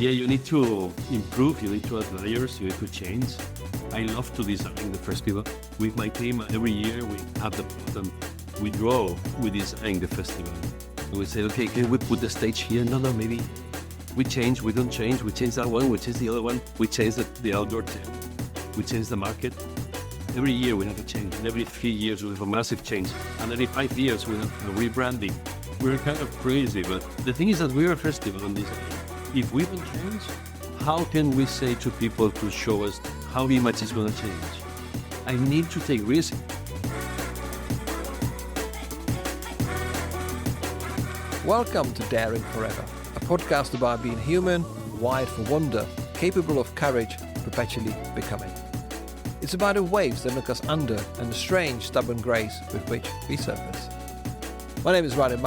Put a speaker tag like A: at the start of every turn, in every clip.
A: Yeah, you need to improve, you need to add layers, you need to change. I love to design the festival. With my team, every year we have the button, we draw, we design the festival. We say, okay, can we put the stage here? No, maybe we change, we don't change, we change that one, we change the other one, we change the outdoor tent, we change the market. Every year we have a change, and every 3 years we have a massive change, and every 5 years we have a rebranding. We're kind of crazy, but the thing is that we're a festival on this. If we don't change, how can we say to people to show us how the image is going to change? I need to take risks.
B: Welcome to Daring Forever, a podcast about being human, wired for wonder, capable of courage, perpetually becoming. It's about the waves that look us under and the strange, stubborn grace with which we surface. My name is Radim.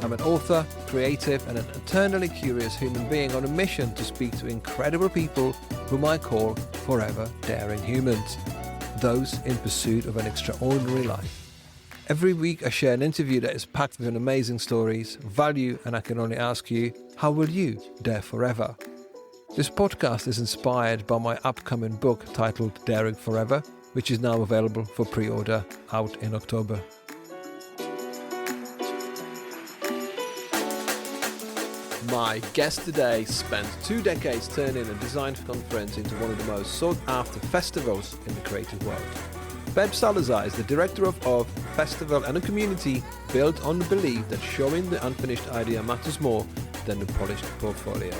B: I'm an author, creative, and an eternally curious human being on a mission to speak to incredible people whom I call forever daring humans, those in pursuit of an extraordinary life. Every week I share an interview that is packed with amazing stories, value, and I can only ask you, how will you dare forever? This podcast is inspired by my upcoming book titled Daring Forever, which is now available for pre-order out in October. My guest today spent 2 decades turning a design conference into one of the most sought-after festivals in the creative world. Pep Salazar is the director of OFFF festival and a community built on the belief that showing the unfinished idea matters more than the polished portfolio.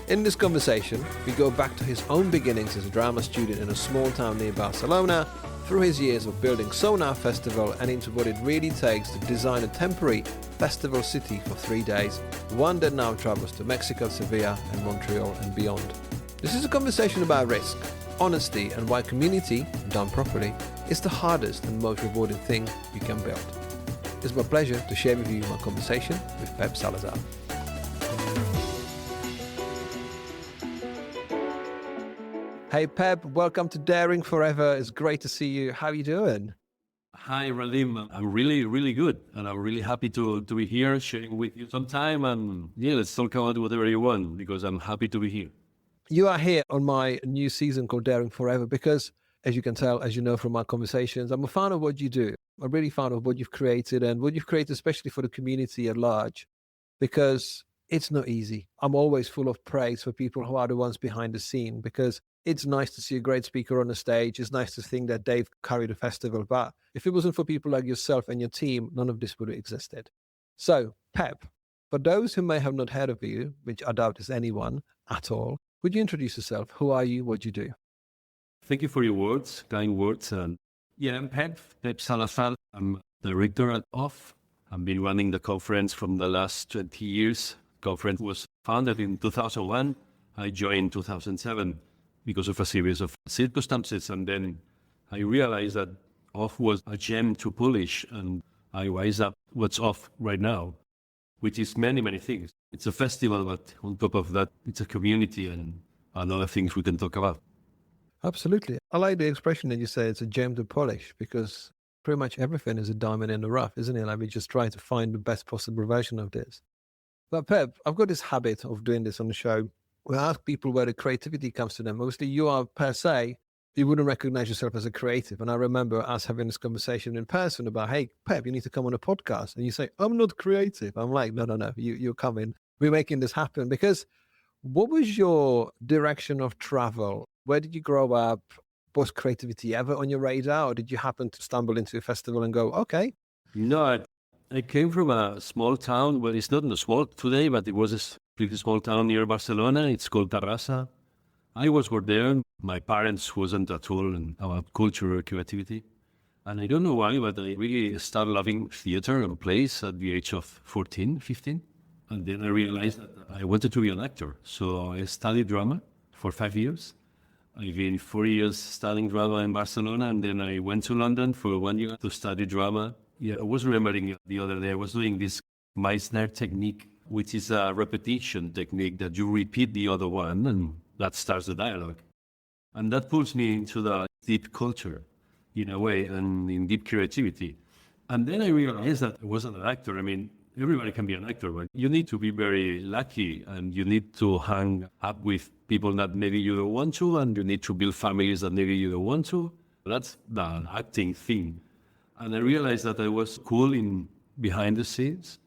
B: In this conversation, we go back to his own beginnings as a drama student in a small town near Barcelona, through his years of building Sónar festival and into what it really takes to design a temporary festival city for 3 days, one that now travels to Mexico, Sevilla and Montreal and beyond. This is a conversation about risk, honesty and why community, done properly, is the hardest and most rewarding thing you can build. It's my pleasure to share with you my conversation with Pep Salazar. Hey Pep, welcome to Daring Forever. It's great to see you. How are you doing?
A: Hi, Radim. I'm really good. And I'm really happy to be here sharing with you some time. And yeah, let's talk about whatever you want because I'm happy to be here.
B: You are here on my new season called Daring Forever because, as you can tell, as you know from our conversations, I'm a fan of what you do. I'm really fan of what you've created and what you've created, especially for the community at large, because it's not easy. I'm always full of praise for people who are the ones behind the scene because it's nice to see a great speaker on the stage. It's nice to think that they've carried a festival. But if it wasn't for people like yourself and your team, none of this would have existed. So, Pep, for those who may have not heard of you, which I doubt is anyone at all, would you introduce yourself? Who are you? What do you do?
A: Thank you for your words, kind words. And yeah, I'm Pep Salazar. I'm director at OFFF. I've been running the conference from the last 20 years. The conference was founded in 2001. I joined in 2007. Because of a series of circumstances. And then I realized that OFFF was a gem to polish, and I rise up what's OFFF right now, which is many things. It's a festival, but on top of that, it's a community and other things we can talk about.
B: Absolutely. I like the expression that you say it's a gem to polish, because pretty much everything is a diamond in the rough, isn't it? Like we just try to find the best possible version of this. But Pep, I've got this habit of doing this on the show. We ask people where the creativity comes to them. Mostly you are per se, you wouldn't recognize yourself as a creative. And I remember us having this conversation in person about, hey, Pep, you need to come on a podcast. And you say, I'm not creative. I'm like, no, you're coming. We're making this happen. Because what was your direction of travel? Where did you grow up? Was creativity ever on your radar? Or did you happen to stumble into a festival and go, okay?
A: No, I came from a small town. Well, it's not small today, but it was a pretty small town near Barcelona. It's called Terrassa. I was born there. My parents wasn't at all about culture or creativity. And I don't know why, but I really started loving theater and plays at the age of 14, 15. And then I realized that I wanted to be an actor. So I studied drama for 5 years. I've been 4 years studying drama in Barcelona, and then I went to London for 1 year to study drama. Yeah, I was remembering the other day, I was doing this Meissner technique, which is a repetition technique that you repeat the other one, and that starts the dialogue. And that pulls me into the deep culture, in a way, and in deep creativity. And then I realized that I wasn't an actor. I mean, everybody can be an actor, but you need to be very lucky and you need to hang up with people that maybe you don't want to, and you need to build families that maybe you don't want to. That's the acting thing. And I realized that I was cool in behind the scenes.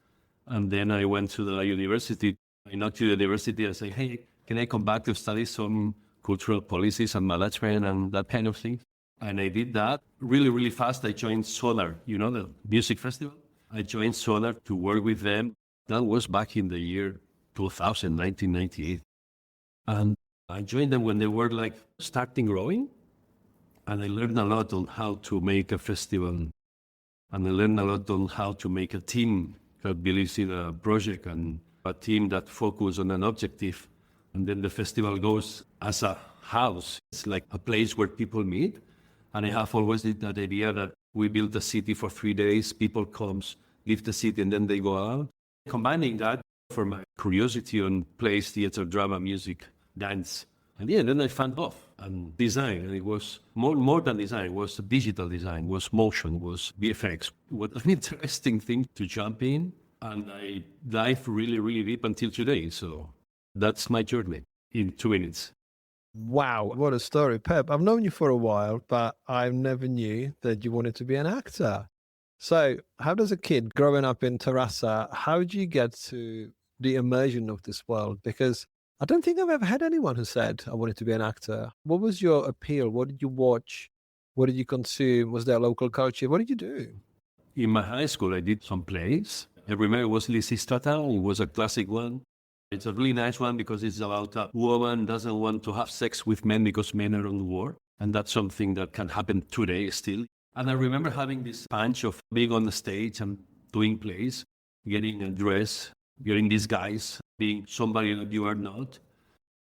A: And then I went to the university. I knocked to the university and said, hey, can I come back to study some cultural policies and management and that kind of thing? And I did that really, really fast. I joined Sónar, the music festival. I joined Sónar to work with them. That was back in the year 2000, 1998. And I joined them when they were like starting growing. And I learned a lot on how to make a festival. And I learned a lot on how to make a team that believes in a project and a team that focuses on an objective. And then the festival goes as a house. It's like a place where people meet. And I have always that idea that we build a city for 3 days, people comes, leave the city, and then they go out. Combining that for my curiosity on plays, theater, drama, music, dance. And yeah, then I found off and design. And it was more than design. It was digital design, was motion, was VFX. What an interesting thing to jump in. And I dive really, really deep until today. So that's my journey in 2 minutes.
B: Wow, what a story, Pep. I've known you for a while, but I never knew that you wanted to be an actor. So how does a kid growing up in Terrassa, how do you get to the immersion of this world? Because I don't think I've ever had anyone who said, I wanted to be an actor. What was your appeal? What did you watch? What did you consume? Was there a local culture? What did you do?
A: In my high school, I did some plays. I remember it was Lysistrata. It was a classic one. It's a really nice one because it's about a woman doesn't want to have sex with men because men are on war. And that's something that can happen today still. And I remember having this punch of being on the stage and doing plays, getting a dress, getting these guys, being somebody that you are not.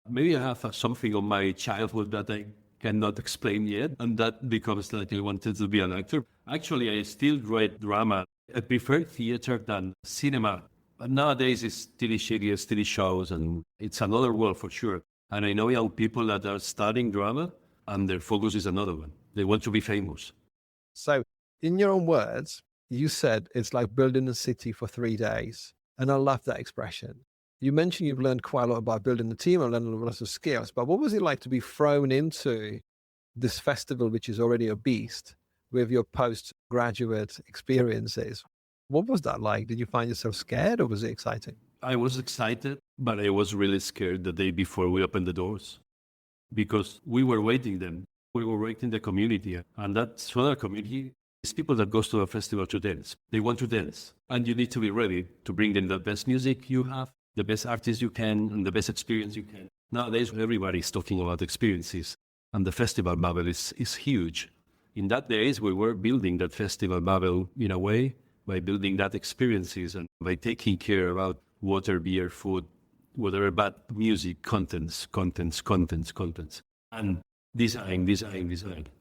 A: Maybe I have something of my childhood that I cannot explain yet. And that becomes like I wanted to be an actor. Actually, I still write drama. I prefer theater than cinema. But nowadays it's TV series, TV shows, and it's another world for sure. And I know young people that are studying drama and their focus is another one. They want to be famous.
B: So in your own words, you said it's like building a city for 3 days. And I love that expression. You mentioned you've learned quite a lot about building a team and learned lots of skills, but what was it like to be thrown into this festival, which is already a beast, with your postgraduate experiences? What was that like? Did you find yourself scared or was it exciting?
A: I was excited, but I was really scared the day before we opened the doors because we were waiting them. We were waiting the community. And that Sónar community is people that goes to a festival to dance. They want to dance. And you need to be ready to bring them the best music you have, the best artists you can, and the best experience you can. Nowadays, everybody's talking about experiences. And the festival bubble is huge. In that days, we were building that festival bubble in a way by building that experiences and by taking care about water, beer, food, whatever, but music, contents. And design.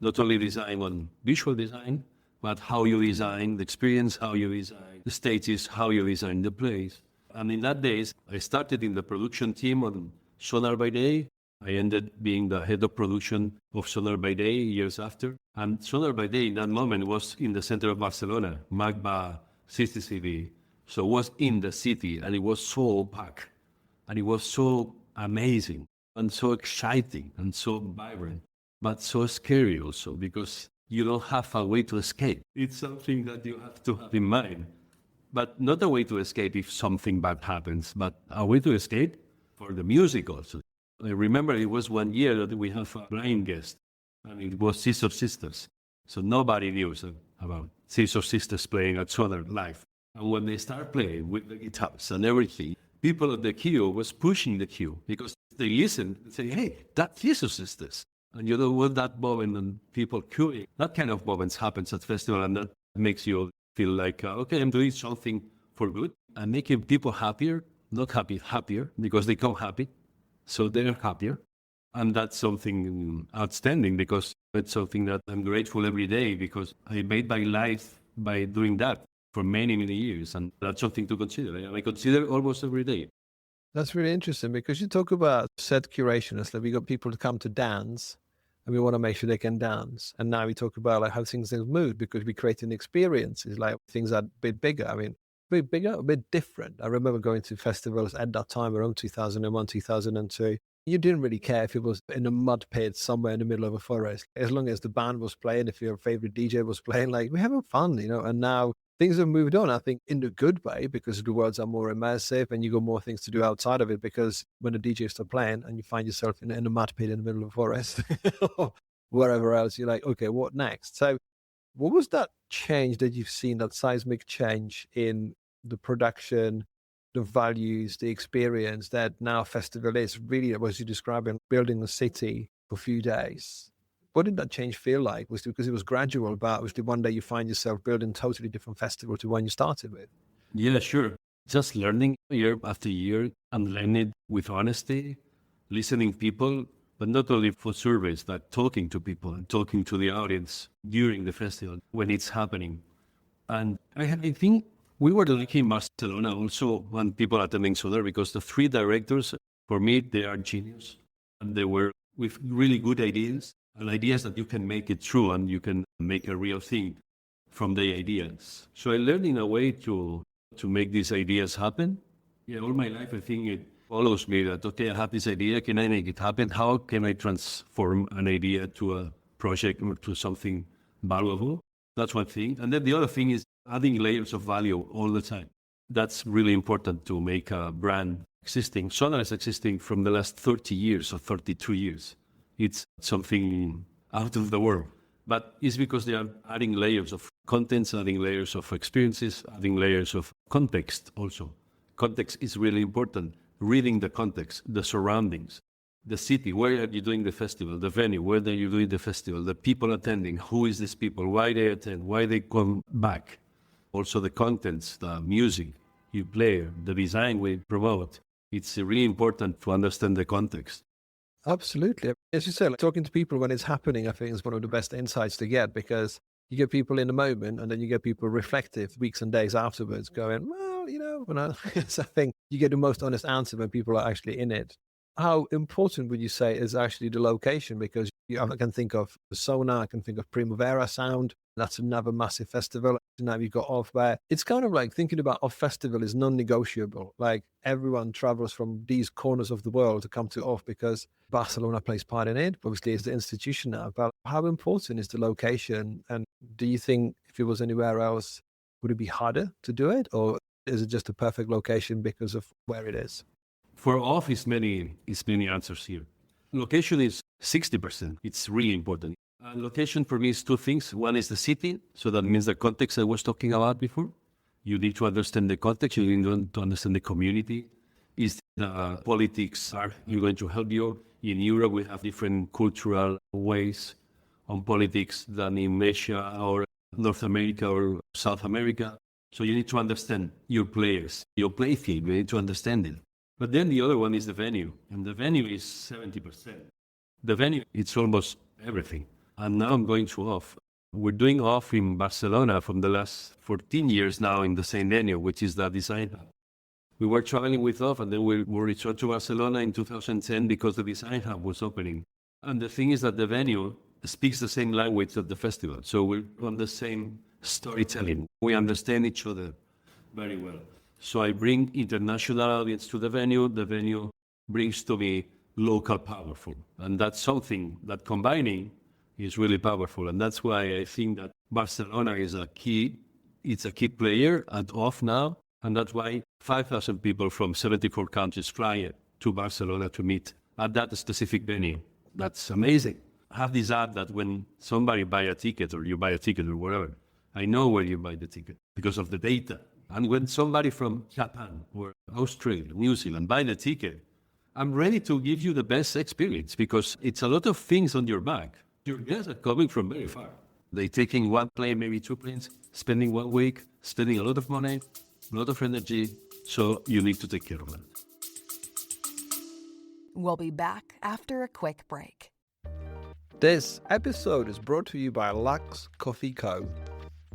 A: Not only design on visual design, but how you design the experience, how you design the stages, how you design the place. And in that days, I started in the production team on Sónar by Day. I ended being the head of production of Sónar by Day years after. And Sónar by Day in that moment was in the center of Barcelona, Magba city. So it was in the city and it was so packed. And it was so amazing and so exciting and so vibrant, but so scary also because you don't have a way to escape. It's something that you have to have in mind. But not a way to escape if something bad happens, but a way to escape for the music also. I remember it was 1 year that we have a blind guest, and it was Scissor Sisters. So nobody knew about Scissor Sisters playing at Sónar live. And when they start playing with the guitars and everything, people at the queue was pushing the queue because they listened and say, hey, that's Scissor Sisters. And you know what, that moment and people queuing, that kind of moments happens at festival and that makes you feel like, okay, I'm doing something for good. I'm making people happier, not happy, happier because they come happy. So they're happier. And that's something outstanding because it's something that I'm grateful every day because I made my life by doing that for many, many years. And that's something to consider. I consider almost every day.
B: That's really interesting because you talk about set curation as like we got people to come to dance and we want to make sure they can dance. And now we talk about like how things have moved because we're creating experiences, like things are a bit bigger. I mean, a bit bigger, a bit different. I remember going to festivals at that time around 2001, 2002. You didn't really care if it was in a mud pit somewhere in the middle of a forest. As long as the band was playing, if your favorite DJ was playing, like, we're having fun, And now things have moved on, I think, in the good way, because the worlds are more immersive and you got more things to do outside of it. Because when the DJ stops playing and you find yourself in a mud pit in the middle of a forest or wherever else, you're like, okay, what next? So what was that change that you've seen, that seismic change in the production, the values, the experience that now festival is really, as you describing, building a city for a few days? What did that change feel like? Was it because it was gradual, but was it one day you find yourself building a totally different festival to one you started with?
A: Yeah, sure. Just learning year after year and learning with honesty, listening people, but not only for surveys, but talking to people and talking to the audience during the festival when it's happening. And I think we were lucky in Barcelona also when people attending Sónar, because the three directors, for me, they are genius. And they were with really good ideas, and ideas that you can make it true and you can make a real thing from the ideas. So I learned in a way to make these ideas happen. Yeah, all my life I think it follows me that, okay, I have this idea, can I make it happen? How can I transform an idea to a project or to something valuable? That's one thing. And then the other thing is adding layers of value all the time. That's really important to make a brand existing. Sónar is existing from the last 30 years or 32 years. It's something out of the world. But it's because they are adding layers of contents, adding layers of experiences, adding layers of context also. Context is really important. Reading the context, the surroundings, the city, where are you doing the festival, the venue, where are you doing the festival, the people attending, who is these people, why they attend, why they come back. Also the contents, the music you play, the design we promote. It's really important to understand the context.
B: Absolutely. As you said, like, talking to people when it's happening, I think is one of the best insights to get, because you get people in the moment and then you get people reflective weeks and days afterwards going, well, so I think you get the most honest answer when people are actually in it. How important would you say is actually the location? Because I can think of Sónar, I can think of Primavera Sound. That's another massive festival. Now you've got OFFF. It's kind of like thinking about OFF festival is non-negotiable. Like everyone travels from these corners of the world to come to OFF because Barcelona plays part in it. Obviously, it's the institution now. But how important is the location? And do you think if it was anywhere else, would it be harder to do it? Or is it just a perfect location because of where it is?
A: For OFF, it's many answers here. Location is 60%. It's really important. Location for me is two things. One is the city. So that means the context I was talking about before. You need to understand the context. You need to understand the community. Is the politics are you going to help you? In Europe, we have different cultural ways on politics than in Asia or North America or South America. So you need to understand your players, your play field. You need to understand it. But then the other one is the venue. And the venue is 70%. The venue, it's almost everything. And now I'm going to OFF. We're doing OFF in Barcelona from the last 14 years now in the same venue, which is the design hub. We were traveling with OFF and then we returned to Barcelona in 2010 because the design hub was opening. And the thing is that the venue speaks the same language of the festival. So we're on the same storytelling. We understand each other very well. So I bring international audience to the venue. The venue brings to me local powerful. And that's something that combining is really powerful. And that's why I think that Barcelona is it's a key player at OFF now. And that's why 5,000 people from 74 countries fly to Barcelona to meet at that specific venue. That's amazing. I have this app that when somebody buy a ticket or you buy a ticket or whatever, I know where you buy the ticket because of the data. And when somebody from Japan or Australia, New Zealand buy the ticket, I'm ready to give you the best experience because it's a lot of things on your back. Your guests are coming from very far. They're taking one plane, maybe two planes, spending 1 week, spending a lot of money, a lot of energy. So you need to take care of that.
C: We'll be back after a quick break.
B: This episode is brought to you by Lux Coffee Co.,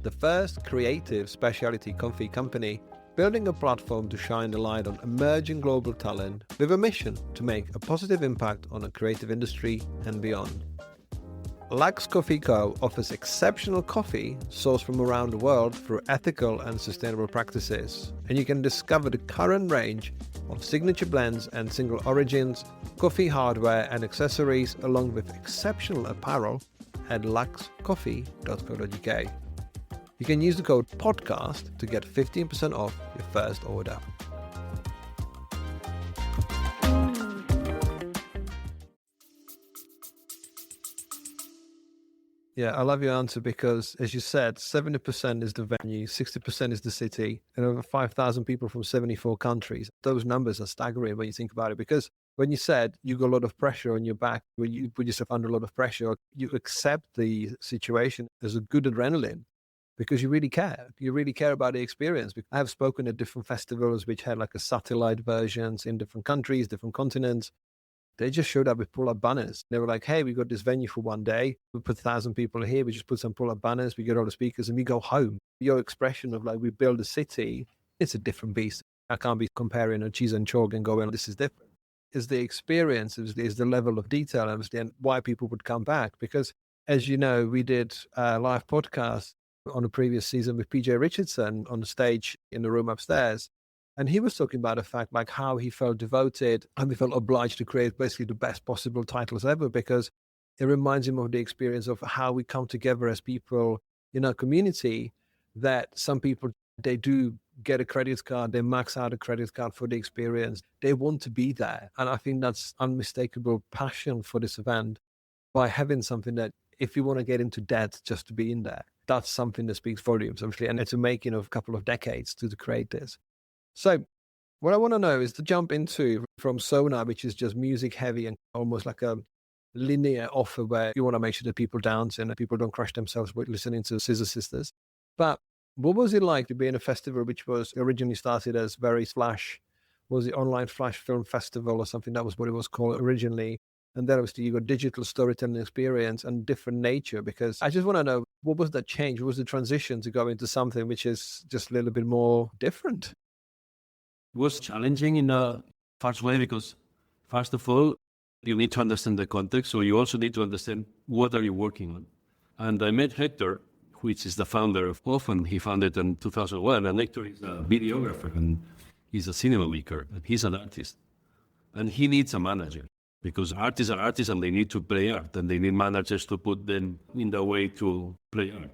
B: the first creative specialty coffee company building a platform to shine the light on emerging global talent with a mission to make a positive impact on the creative industry and beyond. Lux Coffee Co. offers exceptional coffee sourced from around the world through ethical and sustainable practices. And you can discover the current range of signature blends and single origins, coffee hardware and accessories, along with exceptional apparel at luxcoffee.co.uk. You can use the code PODCAST to get 15% off your first order. Yeah, I love your answer because, as you said, 70% is the venue, 60% is the city, and over 5,000 people from 74 countries. Those numbers are staggering when you think about it, because when you said you got a lot of pressure on your back, when you put yourself under a lot of pressure, you accept the situation as a good adrenaline because you really care. You really care about the experience. I have spoken at different festivals which had like a satellite versions in different countries, different continents. They just showed up with pull-up banners. They were like, hey, we got this venue for one day. We put 1,000 people here. We just put some pull-up banners. We get all the speakers and we go home. Your expression of like, we build a city, it's a different beast. I can't be comparing a cheese and chalk and going, this is different. It's the experience, is the level of detail, and why people would come back. Because as you know, we did a live podcast on a previous season with PJ Richardson on the stage in the room upstairs. And he was talking about the fact like how he felt devoted and he felt obliged to create basically the best possible titles ever, because it reminds him of the experience of how we come together as people in our community, that some people, they do get a credit card, they max out a credit card for the experience. They want to be there. And I think that's unmistakable passion for this event by having something that if you want to get into debt just to be in there, that's something that speaks volumes, obviously. And it's a making of a couple of decades to create this. So what I want to know is to jump into from Sónar, which is just music heavy and almost like a linear offer where you want to make sure that people dance and that people don't crush themselves with listening to Scissor Sisters. But what was it like to be in a festival which was originally started as very Flash, was the Online Flash Film Festival or something? That was what it was called originally. And then obviously you got digital storytelling experience and different nature, because I just want to know, what was that change? What was the transition to go into something which is just a little bit more different?
A: It was challenging in a first way because, first of all, you need to understand the context. So you also need to understand what are you working on. And I met Hector, which is the founder of OFFF, and he founded in 2001. And Hector is a videographer and he's a cinema maker and he's an artist. And he needs a manager because artists are artists and they need to play art and they need managers to put them in the way to play art.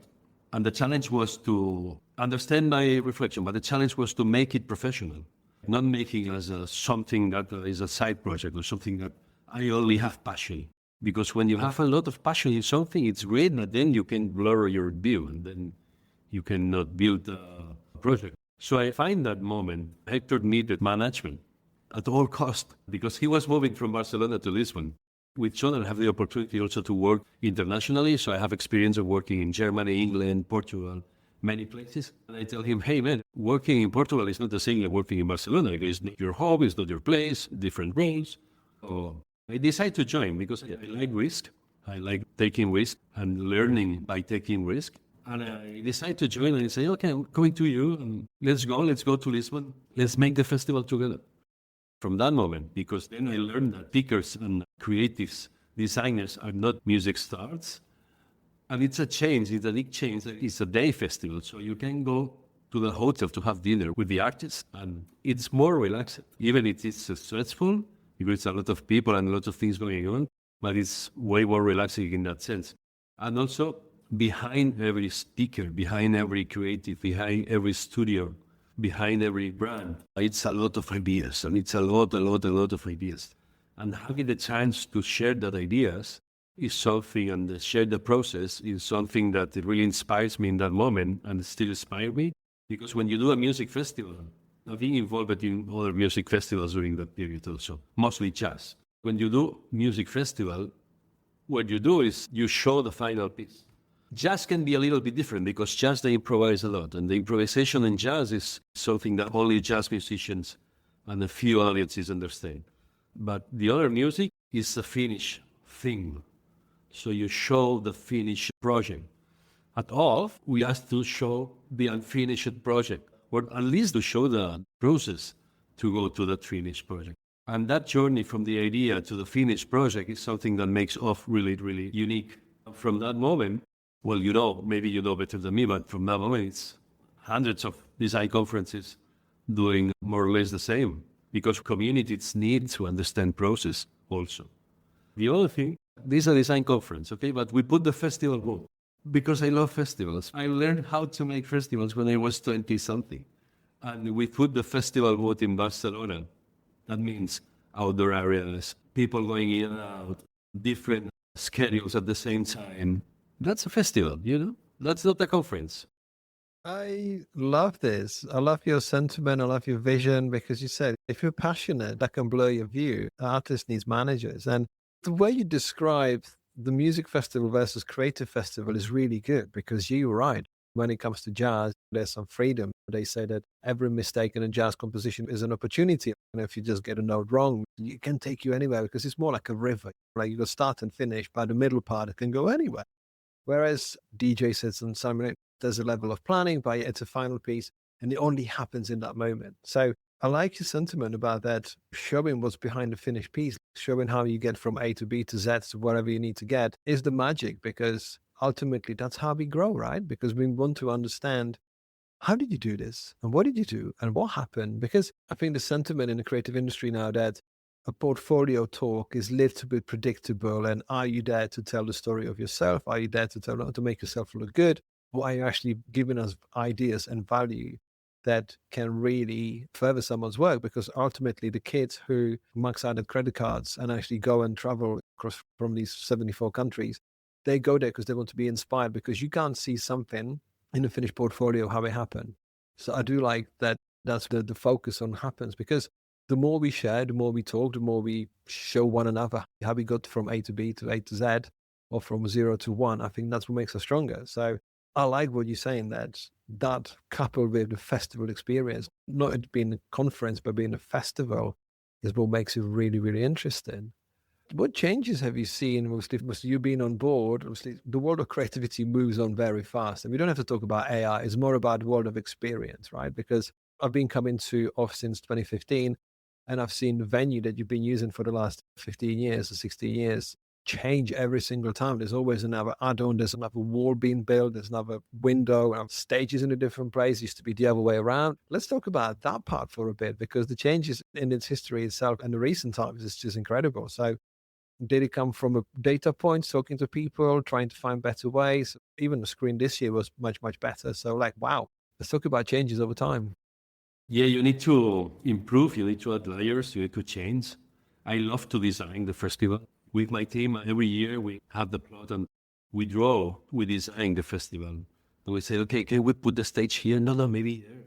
A: And the challenge was to understand my reflection, but the challenge was to make it professional. Not making it as something that is a side project or something that I only have passion. Because when you have a lot of passion in something, it's great, but then you can blur your view and then you cannot build a project. So I find that moment, Hector needed management at all cost because he was moving from Barcelona to Lisbon. With Sónar, I have the opportunity also to work internationally. So I have experience of working in Germany, England, Portugal, many places. And I tell him, hey man, working in Portugal is not the same as working in Barcelona. It's not your home, it's not your place, different roles. So I decided to join because I like risk. I like taking risk and learning by taking risk. And I decided to join and I say, okay, I'm going to you and let's go to Lisbon. Let's make the festival together. From that moment, because then I learned that pickers and creatives, designers are not music stars. And it's a change, it's a big change. It's a day festival, so you can go to the hotel to have dinner with the artists, and it's more relaxed. Even if it's stressful, because it's a lot of people and a lot of things going on, but it's way more relaxing in that sense. And also, behind every speaker, behind every creative, behind every studio, behind every brand, it's a lot of ideas, and it's a lot of ideas. And having the chance to share that ideas is something, and share the process is something that really inspires me in that moment and still inspires me. Because when you do a music festival, I've been involved in other music festivals during that period also, mostly jazz. When you do music festival, what you do is you show the final piece. Jazz can be a little bit different because jazz, they improvise a lot. And the improvisation in jazz is something that only jazz musicians and a few audiences understand. But the other music is a finished thing. So you show the finished project. At OFFF, we ask to show the unfinished project, or at least to show the process to go to that finished project. And that journey from the idea to the finished project is something that makes OFFF really, really unique. From that moment, well, maybe you know better than me, but from that moment, it's hundreds of design conferences doing more or less the same because communities need to understand process also. The other thing, this is a design conference, okay, but we put the festival mode because I love festivals. I learned how to make festivals when I was 20 something. And we put the festival mode in Barcelona. That means outdoor areas, people going in and out, different schedules at the same time. That's a festival, That's not a conference.
B: I love this. I love your sentiment. I love your vision because you said if you're passionate, that can blur your view. An artist needs managers. And the way you describe the music festival versus creative festival is really good because you're right. When it comes to jazz, there's some freedom. They say that every mistake in a jazz composition is an opportunity. And if you just get a note wrong, it can take you anywhere because it's more like a river. Like you go start and finish, by the middle part, it can go anywhere. Whereas DJ sits and Simon, there's a level of planning, but it's a final piece and it only happens in that moment. So I like your sentiment about that, showing what's behind the finished piece, showing how you get from A to B to Z to whatever you need to get is the magic, because ultimately that's how we grow, right? Because we want to understand, how did you do this? And what did you do? And what happened? Because I think the sentiment in the creative industry now that a portfolio talk is a little bit predictable. And are you there to tell the story of yourself? Are you there to make yourself look good? Or are you actually giving us ideas and value that can really further someone's work? Because ultimately the kids who max out their credit cards and actually go and travel across from these 74 countries, they go there because they want to be inspired, because you can't see something in the finished portfolio, how it happened. So I do like that. That's the focus on happens, because the more we share, the more we talk, the more we show one another how we got from A to B to A to Z, or from 0 to 1. I think that's what makes us stronger. So I like what you're saying, that coupled with the festival experience, not it being a conference, but being a festival, is what makes it really, really interesting. What changes have you seen, mostly you being on board? Obviously, the world of creativity moves on very fast. And we don't have to talk about AI. It's more about the world of experience, right? Because I've been coming to OFF since 2015, and I've seen the venue that you've been using for the last 15 years or 16 years change every single time. There's always another add-on. There's another wall being built. There's another window, and stages in a different place. It used to be the other way around. Let's talk about that part for a bit, because the changes in its history itself and the recent times is just incredible. So did it come from a data point, talking to people, trying to find better ways? Even the screen this year was much, much better. So wow, let's talk about changes over time.
A: Yeah, you need to improve, you need to add layers, you need to change. I love to design the festival. With my team, every year we have the plot and we design the festival. And we say, okay, can we put the stage here? No, maybe there.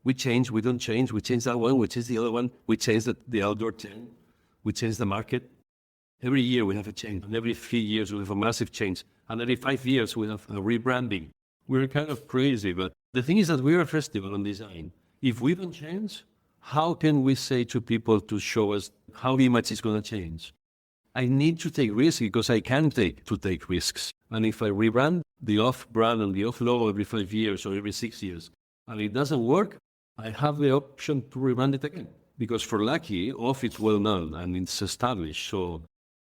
A: We change, we don't change. We change that one, we change the other one. We change the outdoor tent. We change the market. Every year we have a change. And every 3 years we have a massive change. And every 5 years we have a rebranding. We're kind of crazy, but the thing is that we're a festival on design. If we don't change, how can we say to people to show us how image is going to change? I need to take risks because I can take risks. And if I rebrand the off brand and the off logo every 5 years or every 6 years, and it doesn't work, I have the option to rebrand it again. Because for lucky, off it's well known and it's established. So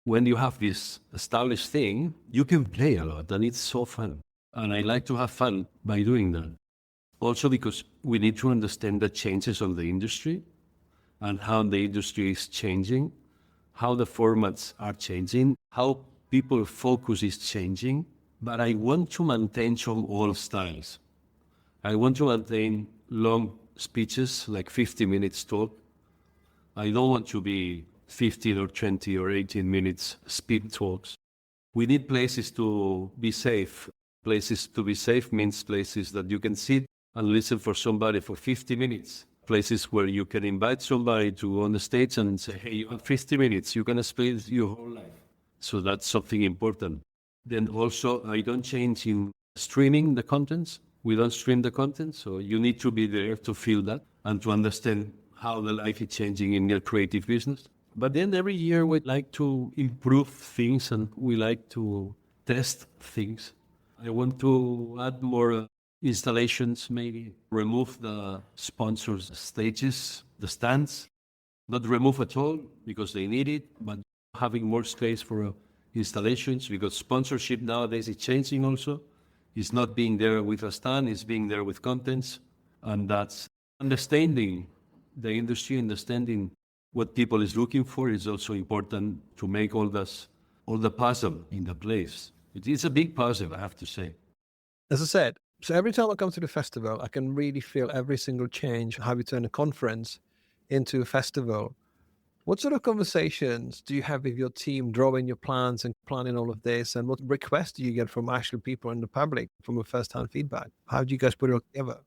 A: when you have this established thing, you can play a lot and it's so fun. And I like to have fun by doing that. Also because we need to understand the changes of the industry and how the industry is changing, how the formats are changing, how people focus is changing. But I want to maintain some old styles. I want to maintain long speeches, like 50 minutes talk. I don't want to be 15 or 20 or 18 minutes speed talks. We need places to be safe. Places to be safe means places that you can sit and listen for somebody for 50 minutes. Places where you can invite somebody to on the stage and say, hey, you have 50 minutes, you can explain your whole life. So that's something important. Then also, I don't change in streaming the contents. We don't stream the content, so you need to be there to feel that and to understand how the life is changing in your creative business. But then every year we like to improve things and we like to test things. I want to add more installations, maybe remove the sponsors' stages, the stands, not remove at all because they need it, but having more space for installations, because sponsorship nowadays is changing also. It's not being there with a stand, it's being there with contents. And that's understanding the industry, understanding what people is looking for is also important to make all the puzzle in the place. It's a big puzzle, I have to say.
B: As I said, so every time I come to the festival, I can really feel every single change, how we turn a conference into a festival. What sort of conversations do you have with your team, drawing your plans and planning all of this? And what requests do you get from actual people in the public from a first-hand feedback? How do you guys put it all together?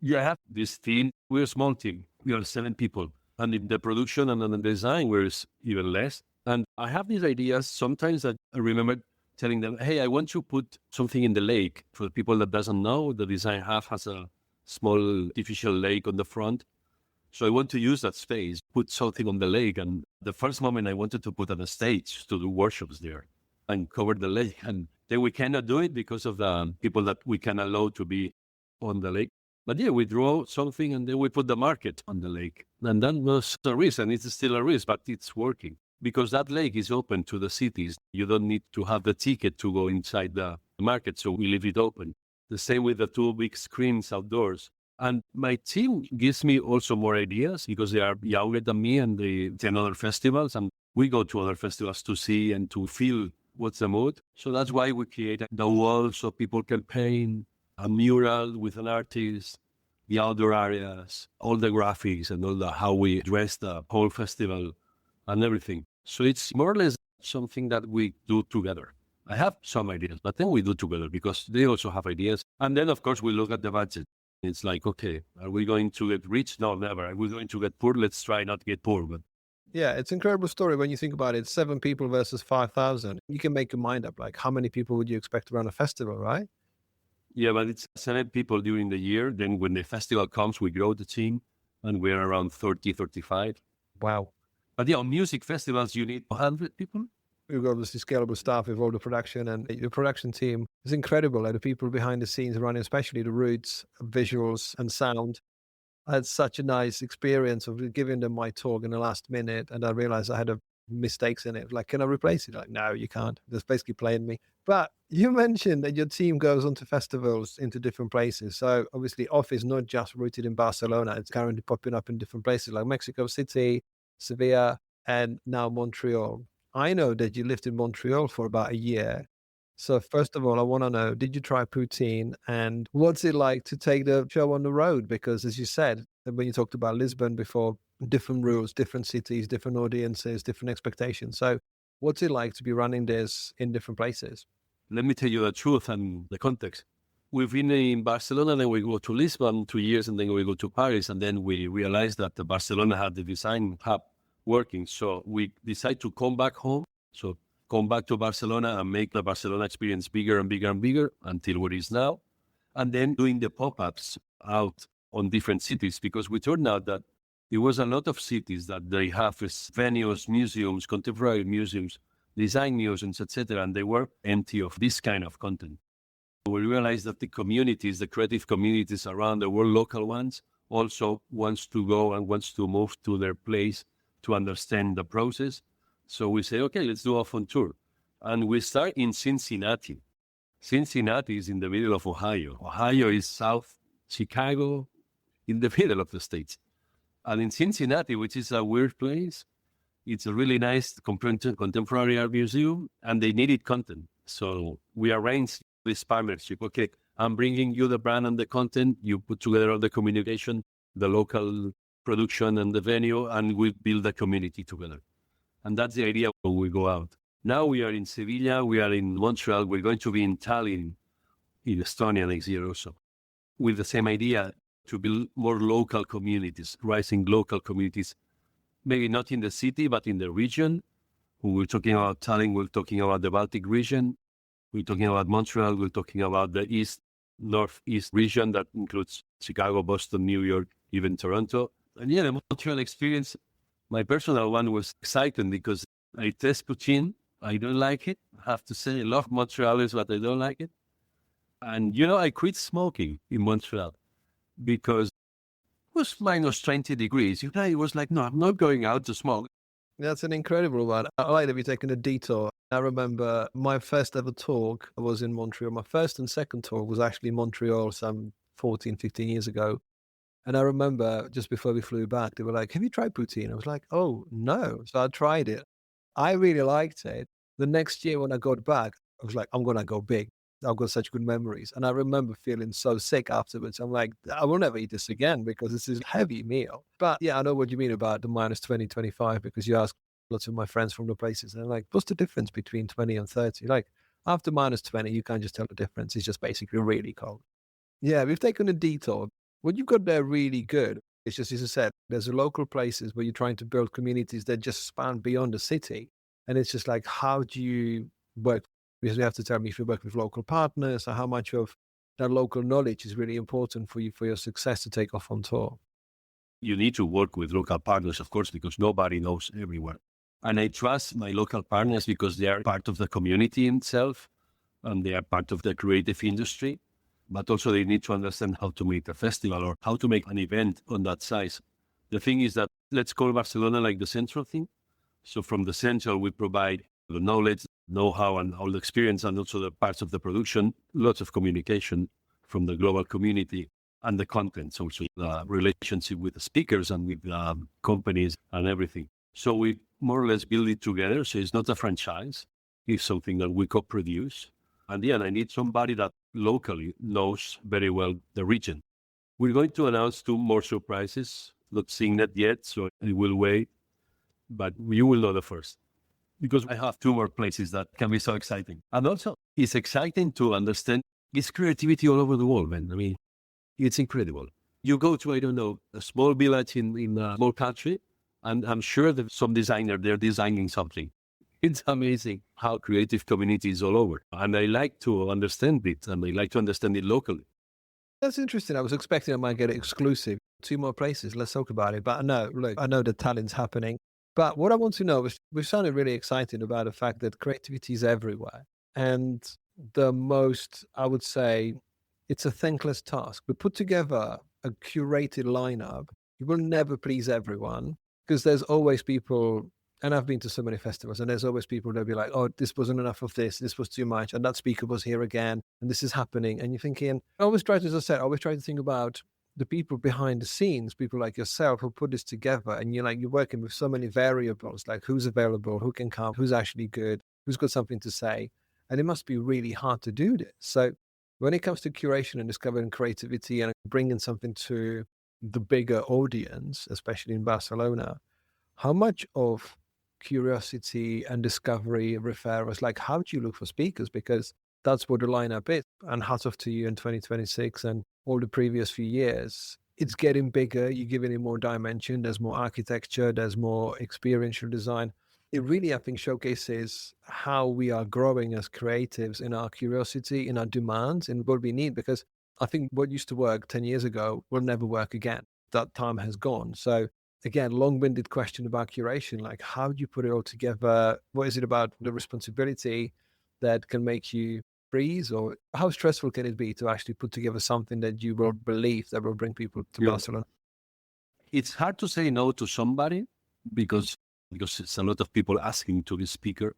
A: You have this team. We're a small team. We are 7 people. And in the production and in the design, we're even less. And I have these ideas sometimes that I remember telling them, hey, I want to put something in the lake. For the people that doesn't know, the design half has a small artificial lake on the front. So I want to use that space, put something on the lake. And the first moment I wanted to put on a stage to do workshops there and cover the lake. And then we cannot do it because of the people that we can allow to be on the lake. But yeah, we draw something and then we put the market on the lake. And that was a risk, and it's still a risk, but it's working. Because that lake is open to the cities. You don't need to have the ticket to go inside the market, so we leave it open. The same with the 2 big screens outdoors. And my team gives me also more ideas because they are younger than me and they attend other festivals. And we go to other festivals to see and to feel what's the mood. So that's why we create the wall so people can paint a mural with an artist, the outdoor areas, all the graphics and all the how we dress the whole festival and everything. So it's more or less something that we do together. I have some ideas, but then we do together because they also have ideas. And then, of course, we look at the budget. It's like, okay, are we going to get rich? No, never. Are we going to get poor? Let's try not to get poor. But
B: yeah, it's an incredible story when you think about it. 7 people versus 5,000. You can make your mind up. Like, how many people would you expect around a festival, right?
A: yeah, but it's 7 people during the year. Then when the festival comes, we grow the team and we're around 30, 35.
B: Wow.
A: But yeah, on music festivals, you need 100 people.
B: We've got obviously scalable staff with all the production, and the production team is incredible. Like the people behind the scenes running, especially the roots, visuals and sound. I had such a nice experience of giving them my talk in the last minute, and I realized I had mistakes in it. Like, can I replace it? Like, no, you can't. That's basically playing me. But you mentioned that your team goes onto festivals into different places. So obviously OFF is not just rooted in Barcelona. It's currently popping up in different places like Mexico City, Sevilla, and now Montreal. I know that you lived in Montreal for about a year. So first of all, I want to know, did you try poutine and what's it like to take the show on the road? Because as you said, when you talked about Lisbon before, different rules, different cities, different audiences, different expectations. So what's it like to be running this in different places?
A: Let me tell you the truth and the context. We've been in Barcelona, then we go to Lisbon 2 years, and then we go to Paris, and then we realized that the Barcelona had the design hub working. So we decided to come back home. So come back to Barcelona and make the Barcelona experience bigger and bigger and bigger until what it is now. And then doing the pop-ups out on different cities, because we turned out that there was a lot of cities that they have venues, museums, contemporary museums, design museums, etc., and they were empty of this kind of content. We realized that the communities, the creative communities around the world, local ones, also wants to go and wants to move to their place to understand the process. So we say, okay, let's do a fun tour. And we start in Cincinnati. Cincinnati is in the middle of Ohio. Ohio is South Chicago, in the middle of the States. And in Cincinnati, which is a weird place, it's a really nice contemporary art museum, and they needed content. So we arranged this partnership. Okay, I'm bringing you the brand and the content. You put together all the communication, the local production and the venue, and we build a community together. And that's the idea when we go out. Now we are in Sevilla, we are in Montreal, we're going to be in Tallinn, in Estonia next year also, with the same idea to build more local communities, rising local communities, maybe not in the city, but in the region. When we're talking about Tallinn, we're talking about the Baltic region. We're talking about Montreal, we're talking about the northeast region that includes Chicago, Boston, New York, even Toronto. And yeah, the Montreal experience, my personal one, was exciting because I test poutine. I don't like it. I have to say, I love Montrealers, but I don't like it. And, I quit smoking in Montreal because it was minus 20 degrees. It was like, no, I'm not going out to smoke.
B: That's an incredible one. I like that we're taking a detour. I remember my first ever talk was in Montreal. My first and second talk was actually in Montreal some 14, 15 years ago. And I remember just before we flew back, they were like, have you tried poutine? I was like, oh, no. So I tried it. I really liked it. The next year when I got back, I was like, I'm going to go big. I've got such good memories. And I remember feeling so sick afterwards. I'm like, I will never eat this again because this is a heavy meal. But yeah, I know what you mean about the minus 20, 25, because you ask lots of my friends from the places and they're like, what's the difference between 20 and 30? Like after minus 20, you can't just tell the difference. It's just basically really cold. Yeah, we've taken a detour. What you've got there really good. It's just, as I said, there's local places where you're trying to build communities that just span beyond the city. And it's just like, how do you work? Because you have to tell me if you work with local partners or how much of that local knowledge is really important for you, for your success to take off on tour.
A: You need to work with local partners, of course, because nobody knows everywhere. And I trust my local partners because they are part of the community itself and they are part of the creative industry. But also they need to understand how to make a festival or how to make an event on that size. The thing is that let's call Barcelona like the central thing. So from the central, we provide the knowledge, know-how, and all the experience, and also the parts of the production, lots of communication from the global community, and the contents, also the relationship with the speakers and with the companies and everything. So we more or less build it together. So it's not a franchise. It's something that we co-produce. And yeah, I need somebody that locally knows very well the region. We're going to announce 2 more surprises, not seeing that yet, so I will wait, but you will know the first. Because I have 2 more places that can be so exciting. And also, it's exciting to understand it's creativity all over the world, man. I mean, it's incredible. You go to, I don't know, a small village in a small country, and I'm sure that some designer, they're designing something. It's amazing how creative community is all over. And I like to understand it, and I like to understand it locally.
B: That's interesting. I was expecting I might get it exclusive. 2 more places. Let's talk about it. But no, look, I know the talent's happening. But what I want to know is we've sounded really excited about the fact that creativity is everywhere. And the most, I would say, it's a thankless task. We put together a curated lineup. You will never please everyone because there's always people, and I've been to so many festivals, and there's always people that'll be like, oh, this wasn't enough of this was too much, and that speaker was here again, and this is happening. And you're thinking, I always try to, as I said, I always try to think about the people behind the scenes, people like yourself who put this together, and you're working with so many variables, like who's available, who can come, who's actually good, who's got something to say. And it must be really hard to do this. So when it comes to curation and discovering creativity and bringing something to the bigger audience, especially in Barcelona, how much of curiosity and discovery referrals, like how do you look for speakers? Because that's what the lineup is. And hats off to you in 2026 and all the previous few years. It's getting bigger. You're giving it more dimension. There's more architecture. There's more experiential design. It really, I think, showcases how we are growing as creatives in our curiosity, in our demands, in what we need. Because I think what used to work 10 years ago will never work again. That time has gone. So again, long-winded question about curation, like how do you put it all together? What is it about the responsibility that can make you freeze, or how stressful can it be to actually put together something that you will believe that will bring people to Barcelona?
A: It's hard to say no to somebody because it's a lot of people asking to be a speaker,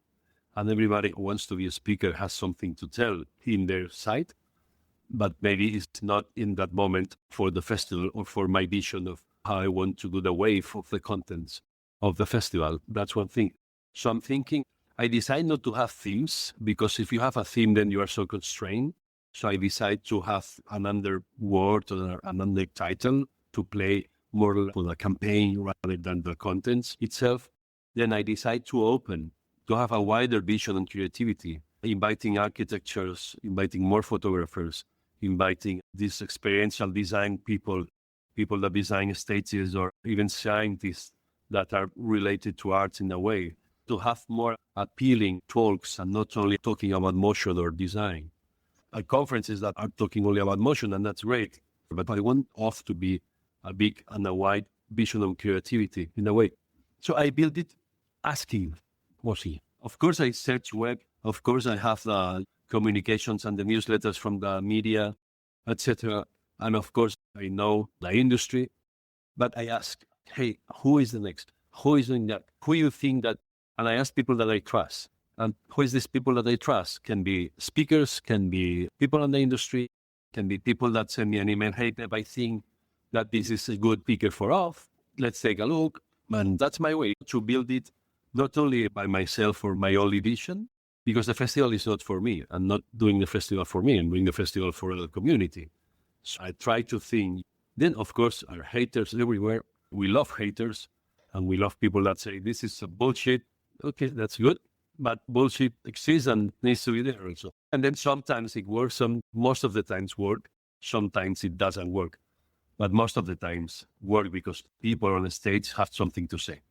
A: and everybody who wants to be a speaker has something to tell in their side, but maybe it's not in that moment for the festival or for my vision of how I want to do the wave of the contents of the festival. That's one thing. So I'm thinking, I decide not to have themes because if you have a theme, then you are so constrained. So I decide to have another word or another title to play more for the campaign rather than the contents itself. Then I decide to open, to have a wider vision and creativity, inviting architectures, inviting more photographers, inviting these experiential design people that design stages, or even scientists that are related to arts in a way, to have more appealing talks and not only talking about motion or design. At conferences that are talking only about motion, and that's great, but I want OFF to be a big and a wide vision of creativity in a way. So I built it asking, what's he? Of course, I search web. Of course, I have the communications and the newsletters from the media, etc. And of course, I know the industry, but I ask, hey, who is the next? Who is doing that? Who you think that? And I ask people that I trust. And who is these people that I trust? Can be speakers, can be people in the industry, can be people that send me an email, hey, Pep, I think that this is a good speaker for OFF. Let's take a look. And that's my way to build it, not only by myself or my only vision, because the festival is not for me. I'm not doing the festival for me. I'm doing the festival for the community. So I try to think. Then, of course, are haters everywhere. We love haters, and we love people that say, this is a bullshit. Okay, that's good. But bullshit exists and needs to be there also. And then sometimes it works, most of the times work. Sometimes it doesn't work. But most of the times work because people on the stage have something to say.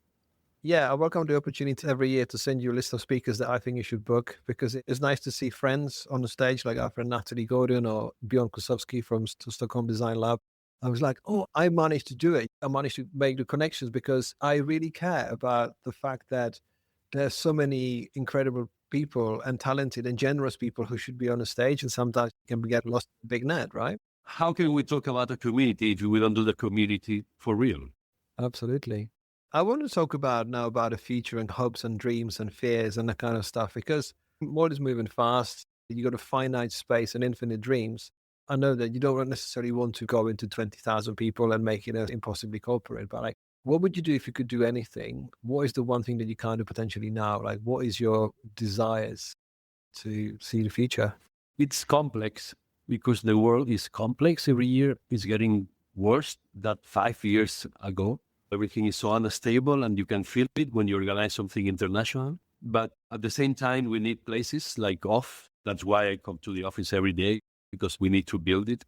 B: Yeah, I welcome the opportunity every year to send you a list of speakers that I think you should book, because it's nice to see friends on the stage, like our friend Natalie Gordon or Bjorn Kosowski from Stockholm Design Lab. I was like, oh, I managed to do it. I managed to make the connections because I really care about the fact that there's so many incredible people and talented and generous people who should be on the stage, and sometimes can get lost in a big net, right?
A: How can we talk about a community if we don't do the community for real?
B: Absolutely. I want to talk about now about the future and hopes and dreams and fears and that kind of stuff, because the world is moving fast. You got a finite space and infinite dreams. I know that you don't necessarily want to go into 20,000 people and make it impossibly corporate, but like, what would you do if you could do anything? What is the one thing that you can't do potentially now? Like, what is your desires to see the future?
A: It's complex because the world is complex every year. It's getting worse than 5 years ago. Everything is so unstable and you can feel it when you organize something international. But at the same time, we need places like OFF. That's why I come to the office every day, because we need to build it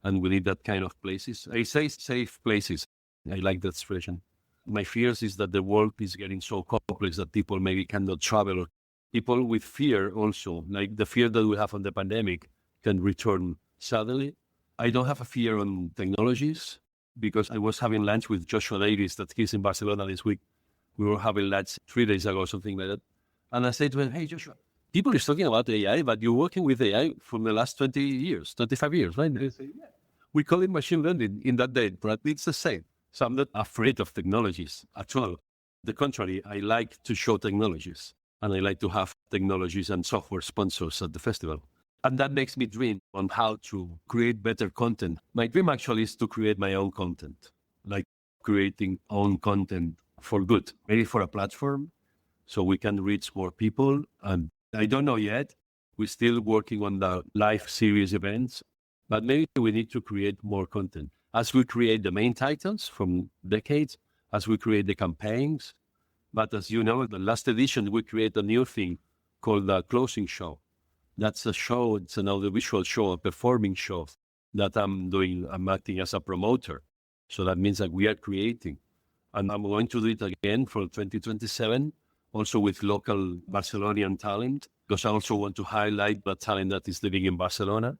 A: and we need that kind of places. I say safe places. I like that expression. My fears is that the world is getting so complex that people maybe cannot travel. People with fear also, like the fear that we have on the pandemic, can return suddenly. I don't have a fear on technologies, because I was having lunch with Joshua Davis, that he's in Barcelona this week. We were having lunch 3 days ago, something like that. And I said to him, hey, Joshua, people is talking about AI, but you're working with AI from the last 20 years, 25 years, right? And I say, yeah. We call it machine learning in that day, but it's the same. So I'm not afraid of technologies at all. The contrary, I like to show technologies, and I like to have technologies and software sponsors at the festival. And that makes me dream on how to create better content. My dream actually is to create my own content, like creating own content for good, maybe for a platform so we can reach more people. And I don't know yet. We're still working on the live series events, but maybe we need to create more content. As we create the main titles from decades, as we create the campaigns. But as you know, the last edition, we create a new thing called the closing show. That's a show, it's an audiovisual show, a performing show that I'm doing. I'm acting as a promoter. So that means that we are creating. And I'm going to do it again for 2027, also with local Barcelonian talent, because I also want to highlight the talent that is living in Barcelona.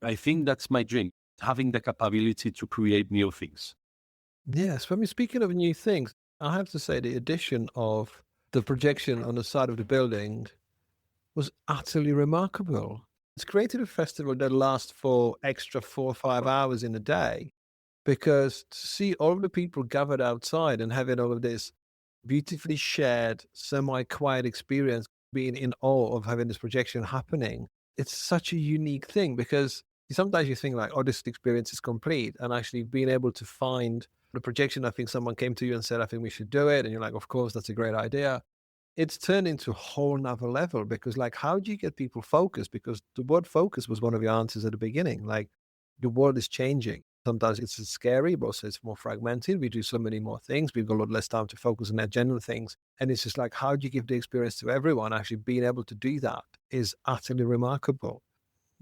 A: I think that's my dream, having the capability to create new things.
B: Yes. I mean, speaking of new things, I have to say the addition of the projection on the side of the building was utterly remarkable. It's created a festival that lasts for extra 4 or 5 hours in a day, because to see all of the people gathered outside and having all of this beautifully shared, semi-quiet experience, being in awe of having this projection happening, it's such a unique thing, because sometimes you think like, oh, this experience is complete. And actually being able to find the projection, I think someone came to you and said, I think we should do it. And you're like, of course, that's a great idea. It's turned into a whole nother level, because like, how do you get people focused? Because the word focus was one of your answers at the beginning. Like, the world is changing. Sometimes it's scary, but also it's more fragmented. We do so many more things. We've got a lot less time to focus on general things. And it's just like, how do you give the experience to everyone? Actually being able to do that is utterly remarkable.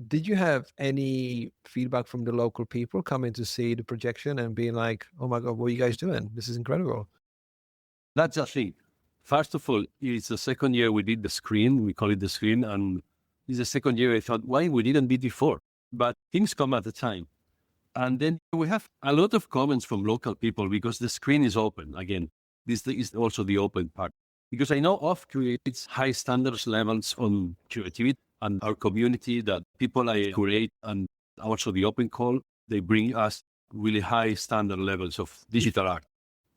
B: Did you have any feedback from the local people coming to see the projection and being like, oh my God, what are you guys doing? This is incredible.
A: That's the thing. First of all, it's the second year we did the screen. We call it the screen. And it's the second year I thought, why we didn't be before? But things come at a time. And then we have a lot of comments from local people, because the screen is open. Again, this is also the open part. Because I know OFF creates high standards levels on creativity, and our community, that people I curate, and also the open call, they bring us really high standard levels of digital art.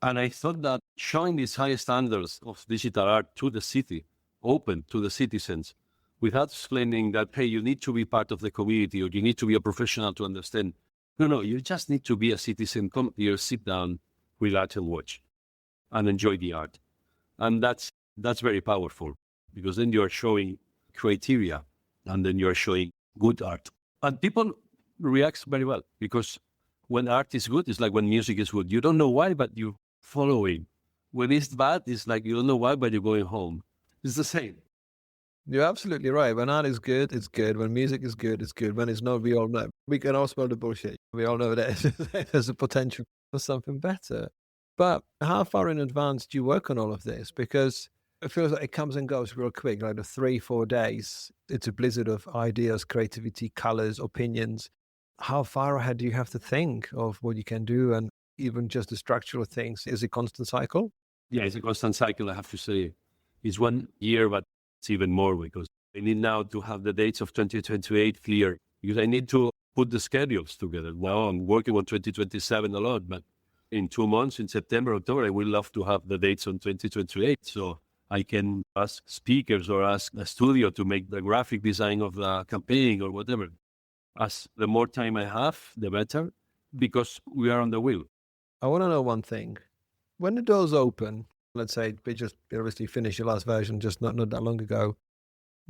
A: And I thought that showing these high standards of digital art to the city open to the citizens without explaining that, hey, you need to be part of the community or you need to be a professional to understand. No, you just need to be a citizen. Come here, sit down, relax and watch and enjoy the art. And that's very powerful because then you're showing criteria and then you're showing good art. And people react very well because when art is good, it's like when music is good. You don't know why, but you follow it. When it's bad, it's like you don't know why, but you're going home. It's the same.
B: You're absolutely right. When art is good, it's good. When music is good, it's good. When it's not, we all know. We can all smell the bullshit. We all know that there's a potential for something better. But how far in advance do you work on all of this? Because it feels like it comes and goes real quick, like the 3-4 days. It's a blizzard of ideas, creativity, colors, opinions. How far ahead do you have to think of what you can do and even just the structural things? Is it a constant cycle?
A: Yeah, it's a constant cycle, I have to say. It's 1 year, but it's even more because I need now to have the dates of 2028 clear because I need to put the schedules together. Now I'm working on 2027 a lot, but in 2 months, in September, October, I would love to have the dates on 2028. So I can ask speakers or ask a studio to make the graphic design of the campaign or whatever. As the more time I have, the better, because we are on the wheel.
B: I want to know one thing. When the doors open, let's say we just obviously finished your last version just not that long ago,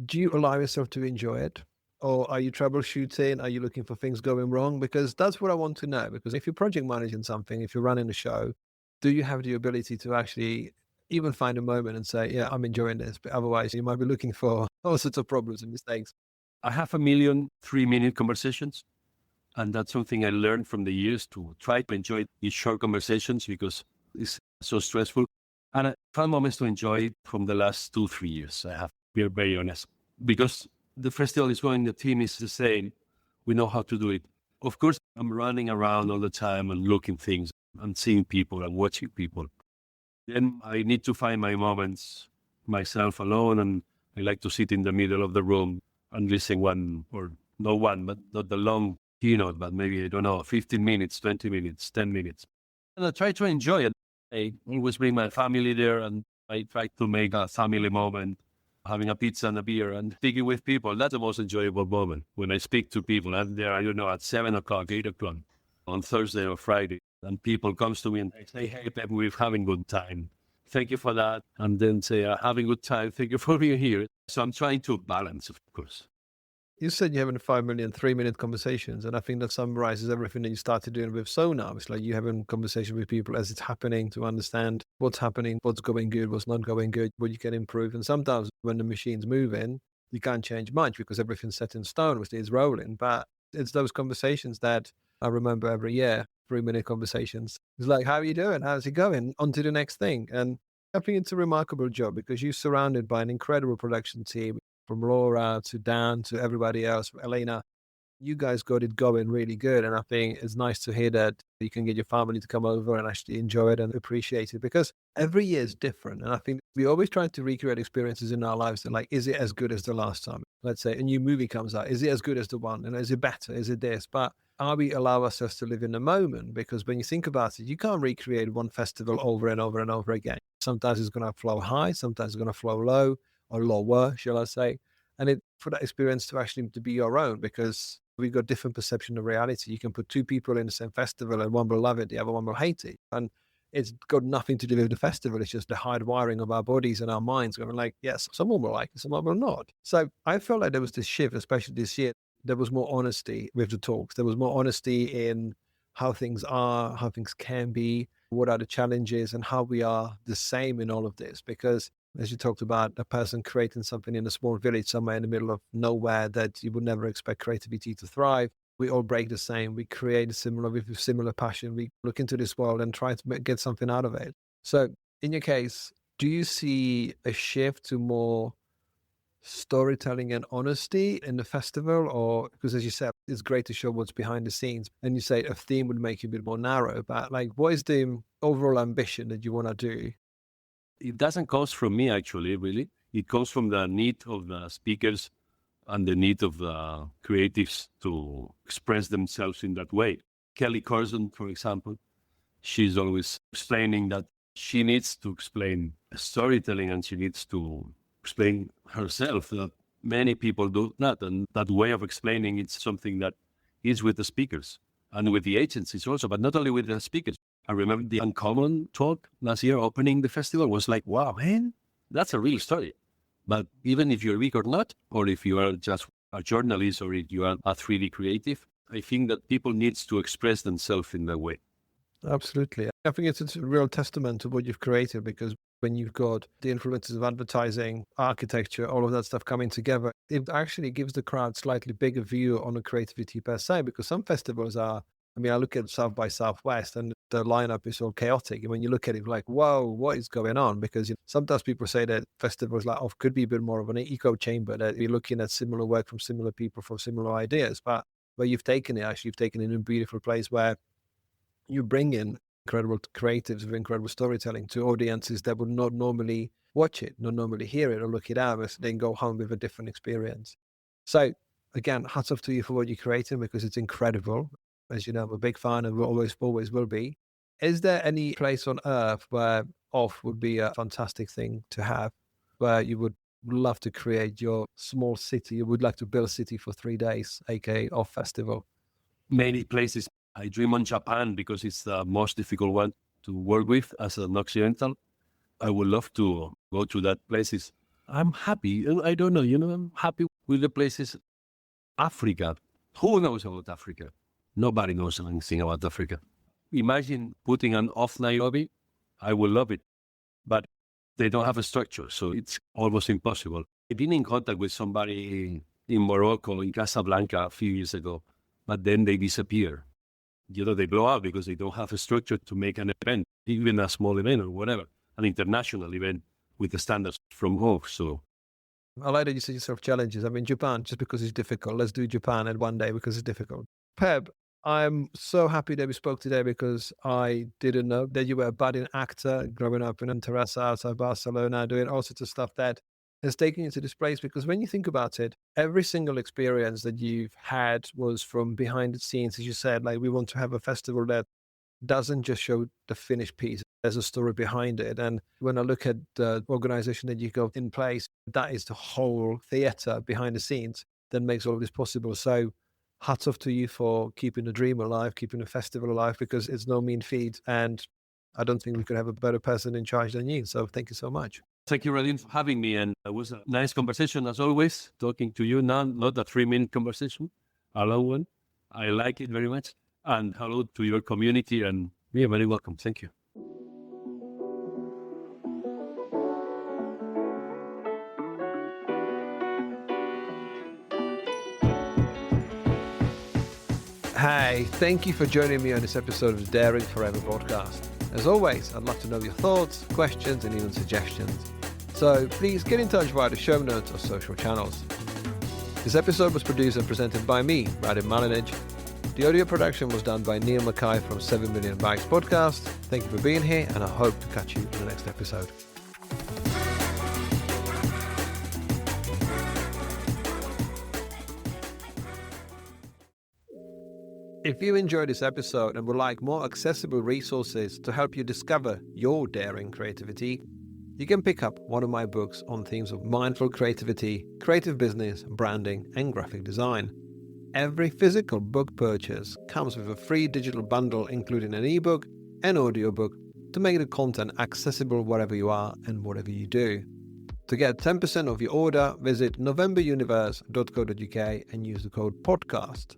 B: do you allow yourself to enjoy it? Or are you troubleshooting? Are you looking for things going wrong? Because that's what I want to know. Because if you're project managing something, if you're running a show, do you have the ability to actually even find a moment and say, yeah, I'm enjoying this? But otherwise, you might be looking for all sorts of problems and mistakes.
A: I have 1,000,000 3-minute conversations. And that's something I learned from the years to try to enjoy these short conversations because it's so stressful. And I found moments to enjoy from the last 2-3 years. I have to be very honest. Because the festival is going, the team is the same. We know how to do it. Of course, I'm running around all the time and looking things and seeing people and watching people. Then I need to find my moments myself alone. And I like to sit in the middle of the room and listen one, or no one, but not the long keynote, but maybe, I don't know, 15 minutes, 20 minutes, 10 minutes. And I try to enjoy it. I always bring my family there and I try to make a family moment, having a pizza and a beer and speaking with people. That's the most enjoyable moment when I speak to people. I'm there, I don't know, at 7 o'clock, 8 o'clock on Thursday or Friday. And people comes to me and they say, hey, Pep, we're having good time. Thank you for that. And then say, having good time. Thank you for being here. So I'm trying to balance, of course.
B: You said you're having 5,000,000 3-minute conversations, and I think that summarizes everything that you started doing with Sónar. It's like you having conversation with people as it's happening to understand what's happening, what's going good, what's not going good, what you can improve. And sometimes when the machine's moving, you can't change much because everything's set in stone, which is rolling. But it's those conversations that I remember every year, 3-minute conversations. It's like, how are you doing? How's it going? On to the next thing. And I think it's a remarkable job because you're surrounded by an incredible production team. From Laura to Dan to everybody else, Elena, you guys got it going really good. And I think it's nice to hear that you can get your family to come over and actually enjoy it and appreciate it because every year is different. And I think we always try to recreate experiences in our lives that like, is it as good as the last time? Let's say a new movie comes out. Is it as good as the one? And is it better? Is it this? But are we allow ourselves to live in the moment? Because when you think about it, you can't recreate one festival over and over and over again. Sometimes it's going to flow high. Sometimes it's going to flow low. Or lower, shall I say, and it for that experience to actually to be your own because we've got different perception of reality. You can put 2 people in the same festival and one will love it, the other one will hate it. And it's got nothing to do with the festival. It's just the hardwiring of our bodies and our minds going like, yes, someone will like it, someone will not. So I felt like there was this shift, especially this year. There was more honesty with the talks. There was more honesty in how things are, how things can be, what are the challenges and how we are the same in all of this. Because as you talked about, a person creating something in a small village somewhere in the middle of nowhere that you would never expect creativity to thrive. We all break the same. We create with similar passion. We look into this world and try to get something out of it. So in your case, do you see a shift to more storytelling and honesty in the festival? Or because as you said, it's great to show what's behind the scenes. And you say a theme would make you a bit more narrow. But like, what is the overall ambition that you want to do?
A: It doesn't come from me, actually, really. It comes from the need of the speakers and the need of the creatives to express themselves in that way. Kelly Carson, for example, she's always explaining that she needs to explain storytelling and she needs to explain herself that many people do not. And that way of explaining, it's something that is with the speakers and with the agencies also, but not only with the speakers. I remember the Uncommon talk last year opening the festival was like, wow, man, that's a real story. But even if you're big or not, or if you are just a journalist or if you are a 3D creative, I think that people needs to express themselves in that way.
B: Absolutely. I think it's a real testament to what you've created, because when you've got the influences of advertising, architecture, all of that stuff coming together, it actually gives the crowd slightly bigger view on the creativity per se, because some festivals are, I mean, I look at South by Southwest and the lineup is all chaotic. And when you look at it, like, whoa, what is going on? Because sometimes people say that festivals like OFF could be a bit more of an echo chamber, that you're looking at similar work from similar people for similar ideas. But where you've taken it, actually, you've taken it in a beautiful place where you bring in incredible creatives with incredible storytelling to audiences that would not normally watch it, not normally hear it or look it out, as then go home with a different experience. So again, hats off to you for what you're creating, because it's incredible. As you know, I'm a big fan and always will be. Is there any place on earth where OFF would be a fantastic thing to have, where you would love to create your small city? You would like to build a city for 3 days, aka OFF Festival?
A: Many places. I dream on Japan because it's the most difficult one to work with as an Occidental. I would love to go to that places. I'm happy. I don't know, I'm happy with the places. Africa. Who knows about Africa? Nobody knows anything about Africa. Imagine putting an OFF Nairobi. I would love it. But they don't have a structure, so it's almost impossible. I've been in contact with somebody in Morocco, in Casablanca, a few years ago, but then they disappear. They blow up because they don't have a structure to make an event, even a small event or whatever, an international event with the standards from OFF. So
B: I like that you said yourself challenges. I mean, Japan, just because it's difficult. Let's do Japan in one day because it's difficult. Pep, I'm so happy that we spoke today, because I didn't know that you were a budding actor growing up in Terrassa outside Barcelona, doing all sorts of stuff that has taken you to this place. Because when you think about it, every single experience that you've had was from behind the scenes. As you said, like, we want to have a festival that doesn't just show the finished piece. There's a story behind it. And when I look at the organization that you got in place, that is the whole theater behind the scenes that makes all of this possible. So hats off to you for keeping the dream alive, keeping the festival alive, because it's no mean feat. And I don't think we could have a better person in charge than you. So thank you so much.
A: thank you, Radim, for having me. And it was a nice conversation, as always, talking to you now, not a 3-minute conversation, a long one. I like it very much. And hello to your community, and you're very welcome. Thank you.
B: Hey, thank you for joining me on this episode of the Daring Forever podcast. As always, I'd love to know your thoughts, questions, and even suggestions. So please get in touch via the show notes or social channels. This episode was produced and presented by me, Radim. The audio production was done by Neil Mackay from 7 Million Bikes Podcast. Thank you for being here, and I hope to catch you in the next episode. If you enjoyed this episode and would like more accessible resources to help you discover your daring creativity, you can pick up one of my books on themes of mindful creativity, creative business, branding, and graphic design. Every physical book purchase comes with a free digital bundle, including an ebook and audiobook, to make the content accessible wherever you are and whatever you do. To get 10% off your order, visit novemberuniverse.co.uk and use the code podcast.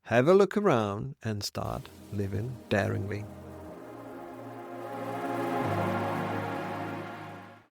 B: Have a look around and start living daringly.